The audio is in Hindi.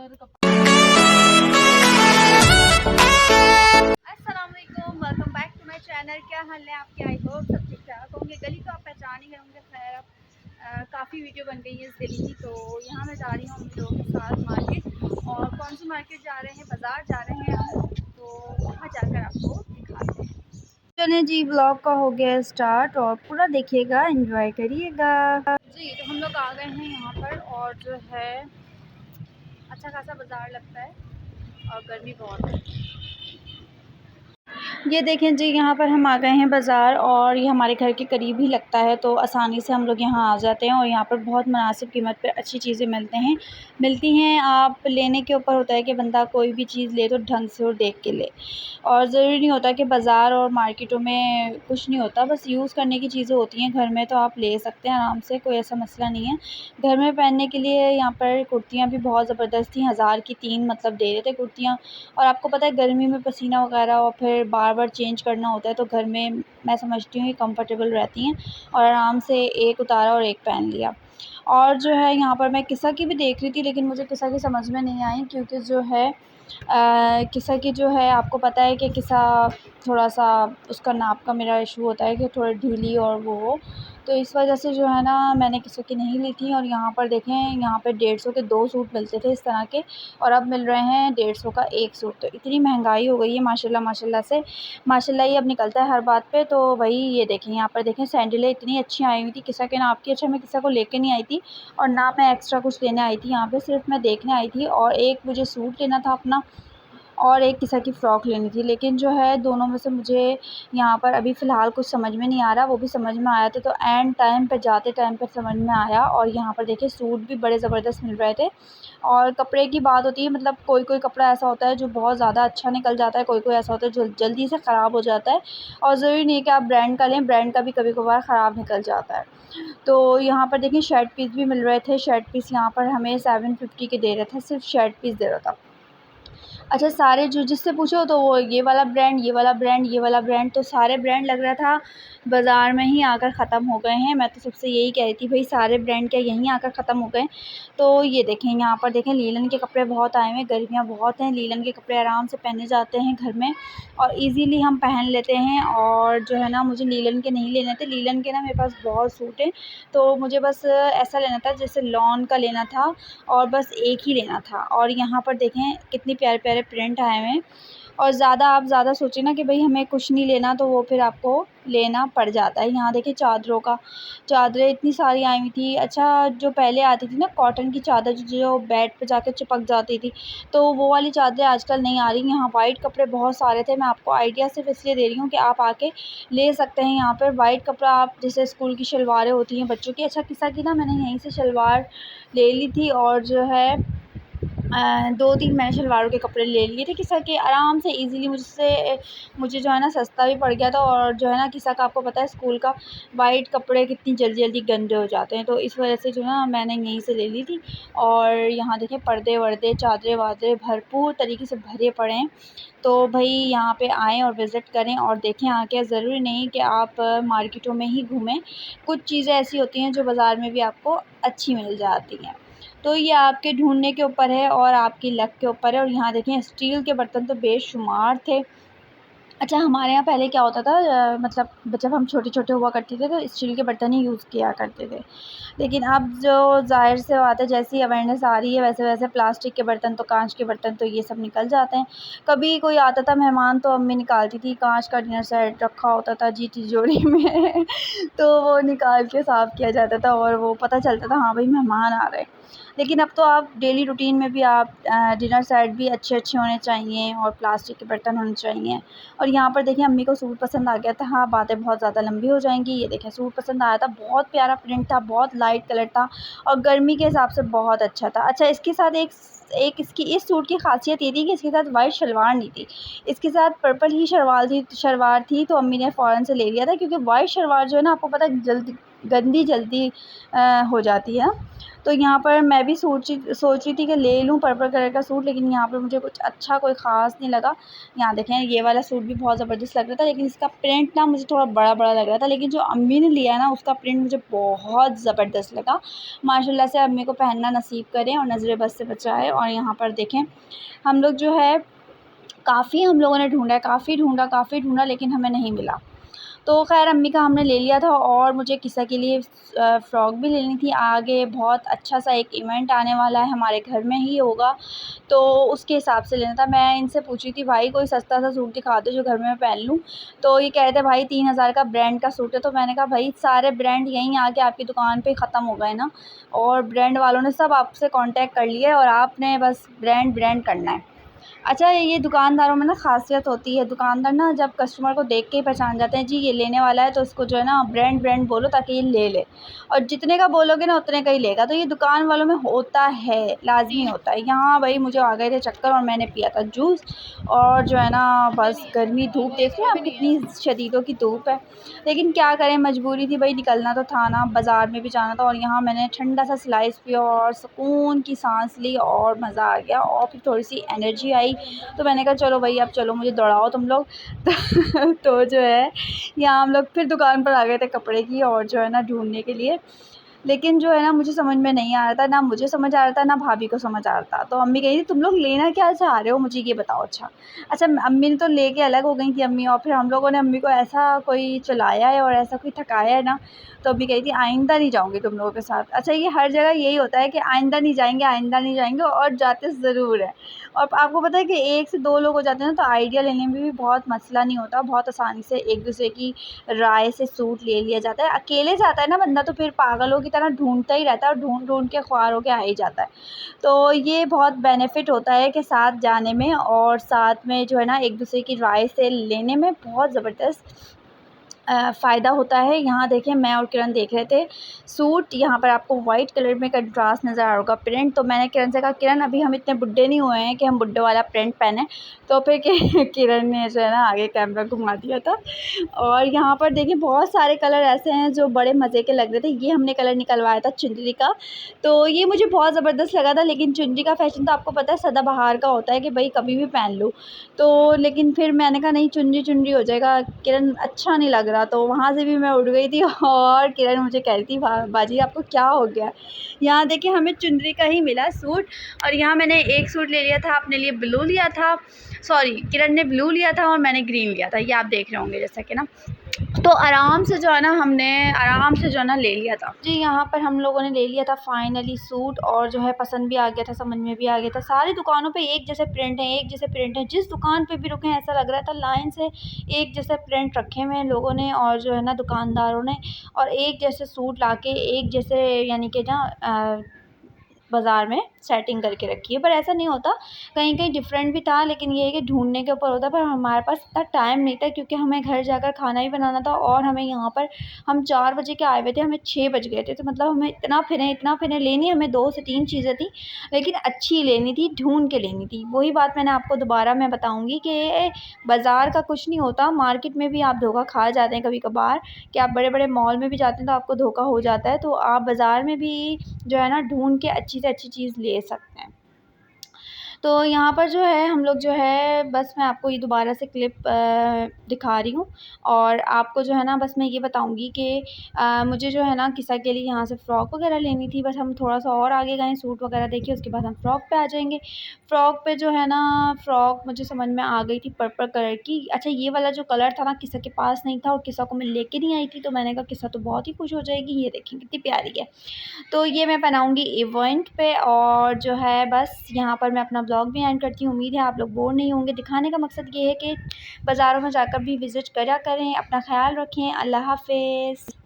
और अस्सलाम वालेकुम, welcome back to my channel. क्या हाल है आपके? आई होप सब ठीक ठाक होंगे। गली तो आप पहचान ही गए होंगे। खैर अब काफ़ी वीडियो बन गई है इस गली की। तो यहाँ मैं जा रही हूँ अपने लोगों के साथ मार्केट। और कौन सी मार्केट जा रहे हैं? बाज़ार जा रहे हैं हम। तो वहाँ जाकर आपको दिखाते हैं। चलिए जी, ब्लॉग का हो गया स्टार्ट और पूरा देखिएगा, एंजॉय करिएगा जी। तो हम लोग आ गए हैं यहाँ पर और जो है अच्छा खासा बाज़ार लगता है और गर्मी बहुत है। ये देखें जी, यहाँ पर हम आ गए हैं बाज़ार और ये हमारे घर के करीब ही लगता है, तो आसानी से हम लोग यहाँ आ जाते हैं। और यहाँ पर बहुत मुनासिब कीमत पे अच्छी चीज़ें मिलती हैं। आप लेने के ऊपर होता है कि बंदा कोई भी चीज़ ले तो ढंग से और देख के ले। और ज़रूरी नहीं होता कि बाज़ार और मार्केटों में कुछ नहीं होता, बस यूज़ करने की चीज़ें होती हैं। घर में तो आप ले सकते हैं आराम से, कोई ऐसा मसला नहीं है। घर में पहनने के लिए यहाँ पर कुर्तियाँ भी बहुत ज़बरदस्त थी। 1000 की 3 मतलब दे रहे थे कुर्तियाँ। और आपको पता है गर्मी में पसीना वगैरह और फिर बार-बार चेंज करना होता है, तो घर में मैं समझती हूँ ये कंफर्टेबल रहती हैं। और आराम से एक उतारा और एक पहन लिया। और जो है यहाँ पर मैं किसा की भी देख रही थी, लेकिन मुझे किसा की समझ में नहीं आई, क्योंकि जो है किसा की जो है आपको पता है कि किसा थोड़ा-सा उसका नाप का मेरा इशू होता है कि थोड़ी ढीली और वो हो। तो इस वजह से जो है ना मैंने किसा की नहीं ली थी। और यहाँ पर देखें, यहाँ पे 150 के 2 सूट मिलते थे इस तरह के, और अब मिल रहे हैं 150 का 1 सूट। तो इतनी महंगाई हो गई है माशाल्लाह माशाल्लाह से। माशाल्लाह ही अब निकलता है हर बात पे। तो वही ये देखें, यहाँ पर देखें सैंडलें इतनी अच्छी आई हुई थी किसा के नाप की। अच्छा, मैं किसा को लेके नहीं आई थी और ना मैं एक्स्ट्रा कुछ लेने आई थी यहाँ पे, सिर्फ मैं देखने आई थी। और एक मुझे सूट लेना था अपना और एक किसा की फ़्रॉक लेनी थी। लेकिन जो है दोनों में से मुझे यहाँ पर अभी फ़िलहाल कुछ समझ में नहीं आ रहा। वो भी समझ में आया था तो एंड टाइम पे, जाते टाइम पे समझ में आया। और यहाँ पर देखिए सूट भी बड़े ज़बरदस्त मिल रहे थे। और कपड़े की बात होती है, मतलब कोई-कोई कपड़ा ऐसा होता है जो बहुत ज़्यादा अच्छा निकल जाता है, कोई-कोई ऐसा होता है जो जल्दी से ख़राब हो जाता है। और ज़रूरी नहीं है कि आप ब्रांड का लें, ब्रांड का भी कभी-कभार ख़राब निकल जाता है। तो यहाँ पर देखिए शर्ट पीस भी मिल रहे थे। शर्ट पीस यहाँ पर हमें 750 के दे रहा था, सिर्फ़ शर्ट पीस दे रहा था। अच्छा, सारे जो जिससे पूछो तो वो ये वाला ब्रांड, ये वाला ब्रांड, ये वाला ब्रांड, तो सारे ब्रांड लग रहा था बाज़ार में ही आकर ख़त्म हो गए हैं। मैं तो सबसे यही कह रही थी, भई सारे ब्रांड क्या यहीं आकर ख़त्म हो गए? तो ये देखें, यहाँ पर देखें लीलन के कपड़े बहुत आए हुए हैं, गर्मियाँ बहुत हैं, लीलन के कपड़े आराम से पहने जाते हैं घर में और ईज़िली हम पहन लेते हैं। और जो है ना मुझे लीलन के नहीं लेने थे, लीलन के ना मेरे पास बहुत सूट हैं, तो मुझे बस ऐसा लेना था जैसे लॉन का लेना था और बस एक ही लेना था। और यहाँ पर देखें कितने प्यारे-प्यारे प्रिंट आए हुए हैं। और आप ज़्यादा सोचें ना कि भई हमें कुछ नहीं लेना, तो वो फिर आपको लेना पड़ जाता है। यहाँ देखिए चादरों का, चादरें इतनी सारी आई हुई थी। अच्छा, जो पहले आती थी ना कॉटन की चादर, जो बेड पे जाके चिपक जाती थी, तो वो वाली चादरें आजकल नहीं आ रही। यहाँ वाइट कपड़े बहुत सारे थे। मैं आपको आइडिया सिर्फ़ इसलिए दे रही हूँ कि आप आके ले सकते हैं यहाँ पर वाइट कपड़ा। आप जैसे स्कूल की शलवारें होती हैं बच्चों की, अच्छा किसा की ना मैंने यहीं से शलवार ले ली थी। और जो है 2-3 मैंने शलवारों के कपड़े ले लिए थे किसा के, आराम से ईज़िली मुझे जो है ना सस्ता भी पड़ गया था। और जो है ना किसा का आपको पता है स्कूल का वाइट कपड़े कितनी जल्दी-जल्दी गंदे हो जाते हैं, तो इस वजह से जो है ना मैंने यहीं से ले ली थी। और यहाँ देखें पर्दे-वर्दे, चादरें-वादरें भरपूर तरीके से भरे पड़े हैं। तो भई यहाँ पे आएँ और विज़िट करें और देखें आके। ज़रूरी नहीं कि आप मार्केटों में ही घूमें, कुछ चीज़ें ऐसी होती हैं जो बाज़ार में भी आपको अच्छी मिल जाती हैं। तो ये आपके ढूँढने के ऊपर है और आपकी लक के ऊपर है। और यहाँ देखें स्टील के बर्तन तो बेशुमार थे। अच्छा, हमारे यहाँ पहले क्या होता था, मतलब जब हम छोटे-छोटे हुआ करते थे तो स्टील के बर्तन ही यूज़ किया करते थे। लेकिन अब जो ज़ाहिर-सी बात है, जैसी अवेयरनेस आ रही है वैसे-वैसे प्लास्टिक के बर्तन तो, काँच के बर्तन तो ये सब निकल जाते हैं। कभी कोई आता था मेहमान तो अम्मी निकालती थी, काँच का डिनर सेट रखा होता था जी तिजोरी में तो वो निकाल के साफ़ किया जाता था और वो पता चलता था हाँ, भई मेहमान आ रहे हैं। लेकिन अब तो आप डेली रूटीन में भी आप डिनर सेट भी अच्छे-अच्छे होने चाहिए और प्लास्टिक के बर्तन होने चाहिए। और यहाँ पर देखिए अम्मी को सूट पसंद आ गया था। हाँ, बातें बहुत ज़्यादा लंबी हो जाएँगी। ये देखें सूट पसंद आया था, बहुत प्यारा प्रिंट था, बहुत लाइट कलर था और गर्मी के हिसाब से बहुत अच्छा था। अच्छा, इसके साथ एक इसकी इस सूट की ख़ासियत ये थी कि इसके साथ वाइट शलवार नहीं थी। इसके साथ पर्पल ही शलवार थी, तो अम्मी ने फ़ौरन से ले लिया था, क्योंकि वाइट शलवार जो है ना आपको पता है जल्दी हो जाती है। तो यहाँ पर मैं भी सोच रही थी कि ले लूँ पर्पल कलर का सूट, लेकिन यहाँ पर मुझे कुछ अच्छा कोई ख़ास नहीं लगा। यहाँ देखें, ये वाला सूट भी बहुत ज़बरदस्त लग रहा था, लेकिन इसका प्रिंट ना मुझे थोड़ा बड़ा-बड़ा लग रहा था, लेकिन जो अम्मी ने लिया है ना उसका प्रिंट मुझे बहुत ज़बरदस्त लगा। माशाल्लाह से अम्मी को पहनना नसीब करें और नज़र बद से बचाएँ। और यहाँ पर देखें, हम लोग जो है काफ़ी हम लोगों ने ढूँढा, काफ़ी ढूँढा लेकिन हमें नहीं मिला। तो ख़ैर अम्मी का हमने ले लिया था, और मुझे किसा के लिए फ़्रॉक भी लेनी थी। आगे बहुत अच्छा-सा एक इवेंट आने वाला है, हमारे घर में ही होगा, तो उसके हिसाब से लेना था। मैं इनसे पूछ रही थी, भाई कोई सस्ता-सा सूट दिखा दो जो घर में मैं पहन लूँ। तो ये कह रहे थे भाई 3000 का ब्रांड का सूट है। तो मैंने कहा भाई सारे ब्रांड यहीं आके आपकी दुकान पे ख़त्म हो गए ना, और ब्रांड वालों ने सब आपसे कॉन्टैक्ट कर लिया है और आपने बस ब्रांड करना है। अच्छा, ये दुकानदारों में ना ख़ासियत होती है, दुकानदार ना जब कस्टमर को देख के ही पहचान जाते हैं, जी ये लेने वाला है, तो उसको जो है ना ब्रांड बोलो ताकि ये ले ले, और जितने का बोलोगे ना उतने का ही लेगा। तो ये दुकान वालों में होता है, लाज़मी होता है। यहाँ भाई मुझे आ गए थे चक्कर, और मैंने पिया था जूस, और जो है ना बस गर्मी, धूप देख रहे हैं आप कितनी शदीदों की धूप है, लेकिन क्या करें, मजबूरी थी भाई, निकलना तो था ना, बाज़ार में भी जाना था। और यहाँ मैंने ठंडा सा स्लाइस पिया और सुकून की सांस ली और मज़ा आ गया, और फिर थोड़ी सी एनर्जी आई। तो मैंने कहा चलो भाई अब चलो मुझे दौड़ाओ तुम लोग। तो जो है यहाँ हम लोग फिर दुकान पर आ गए थे कपड़े की, और जो है ना ढूंढने के लिए, लेकिन जो है ना मुझे समझ में नहीं आ रहा था, ना मुझे समझ आ रहा था, ना भाभी को समझ आ रहा था। तो अम्मी कही थी तुम लोग लेना क्या चाह रहे हो, मुझे ये बताओ। अच्छा, अम्मी ने तो लेके अलग हो गई थी अम्मी, और फिर हम लोगों ने अम्मी को ऐसा कोई चलाया है और ऐसा कोई थकाया है ना, तो अम्मी कही थी आइंदा नहीं जाऊँगी तुम लोगों के साथ। अच्छा, ये हर जगह यही होता है कि आइंदा नहीं जाएंगे, और जाते ज़रूर है। और आपको पता है कि 1 से 2 लोग हो जाते हैं ना, तो आइडिया लेने में भी बहुत मसला नहीं होता, बहुत आसानी से एक दूसरे की राय से सूट ले लिया जाता है। अकेले जाता है ना बंदा, तो फिर पागलों की तरह ढूंढता ही रहता है, और ढूंढ के ख्वार होके आ ही जाता है। तो ये बहुत बेनिफिट होता है कि साथ जाने में, और साथ में जो है ना एक दूसरे की राय से लेने में बहुत ज़बरदस्त फ़ायदा होता है। यहाँ देखें, मैं और किरण देख रहे थे सूट, यहाँ पर आपको वाइट कलर में कंट्रास्ट नज़र आ रहा होगा प्रिंट। तो मैंने किरण से कहा, किरण अभी हम इतने बुड्ढे नहीं हुए हैं कि हम बुड्ढे वाला प्रिंट पहने। तो फिर किरण ने जो है ना आगे कैमरा घुमा दिया था। और यहाँ पर देखिए बहुत सारे कलर ऐसे हैं जो बड़े मज़े के लग रहे थे। ये हमने कलर निकलवाया था चुनरी का, तो ये मुझे बहुत ज़बरदस्त लगा था, लेकिन चुनरी का फ़ैशन तो आपको पता है सदाबहार का होता है कि भाई कभी भी पहन लो। तो लेकिन फिर मैंने कहा नहीं, चुनरी हो जाएगा, किरण अच्छा नहीं लग रहा, तो वहाँ से भी मैं उठ गई थी। और किरण मुझे कह रही थी, बाजी आपको क्या हो गया। यहाँ देखिए हमें चुनरी का ही मिला सूट, और यहाँ मैंने एक सूट ले लिया था, अपने लिए ब्लू लिया था, सॉरी किरण ने ब्लू लिया था और मैंने ग्रीन लिया था, ये आप देख रहे होंगे जैसा कि ना। तो आराम से जो है ना हमने आराम से जो है ना ले लिया था जी। यहाँ पर हम लोगों ने ले लिया था फाइनली सूट, और जो है पसंद भी आ गया था, समझ में भी आ गया था। सारी दुकानों पे एक जैसे प्रिंट है, जिस दुकान पे भी रुके हैं ऐसा लग रहा था लाइन से एक जैसे प्रिंट रखे हुए हैं लोगों ने, और जो है ना दुकानदारों ने, और एक जैसे सूट लाके एक जैसे यानी कि ना बाज़ार में सेटिंग करके रखी है। पर ऐसा नहीं होता, कहीं-कहीं डिफरेंट भी था, लेकिन ये है कि ढूँढने के ऊपर होता है। पर हमारे पास इतना टाइम नहीं था, क्योंकि हमें घर जाकर खाना ही बनाना था, और हमें यहाँ पर हम 4 बजे के आए हुए थे, हमें 6 बज गए थे। तो मतलब हमें इतना फिरे, लेनी हमें 2 से 3 चीज़ें थी, लेकिन अच्छी लेनी थी, ढूँढ के लेनी थी। वही बात मैंने आपको दोबारा मैं बताऊँगी कि बाज़ार का कुछ नहीं होता, मार्केट में भी आप धोखा खा जाते हैं कभी-कभार, कि आप बड़े-बड़े मॉल में भी जाते हैं तो आपको धोखा हो जाता है। तो आप बाज़ार में भी जो है ना ढूँढ के अच्छी से अच्छी चीज़ ले सकते हैं। तो यहाँ पर जो है हम लोग जो है, बस मैं आपको ये दोबारा से क्लिप दिखा रही हूँ, और आपको जो है ना बस मैं ये बताऊँगी कि मुझे जो है ना किसा के लिए यहाँ से फ़्रॉक वग़ैरह लेनी थी। बस हम थोड़ा-सा और आगे गए, सूट वग़ैरह देखे, उसके बाद हम फ़्रॉक पे आ जाएँगे। फ़्रॉक पे जो है ना, फ़्रॉक मुझे समझ में आ गई थी पर्पल कलर की। अच्छा, ये वाला जो कलर था ना किसा के पास नहीं था, और किसा को मैं लेके नहीं आई थी, तो मैंने कहा किसा तो बहुत ही खुश हो जाएगी, ये देखें कितनी प्यारी है। तो ये मैं पहनाऊँगी इवेंट पे, और जो है बस यहाँ पर मैं अपना ब्लॉग भी एंड करती हूँ। उम्मीद है आप लोग बोर नहीं होंगे। दिखाने का मकसद ये है कि बाज़ारों में जाकर भी विज़िट करा करें। अपना ख़्याल रखें। अल्लाह हाफ़िज़।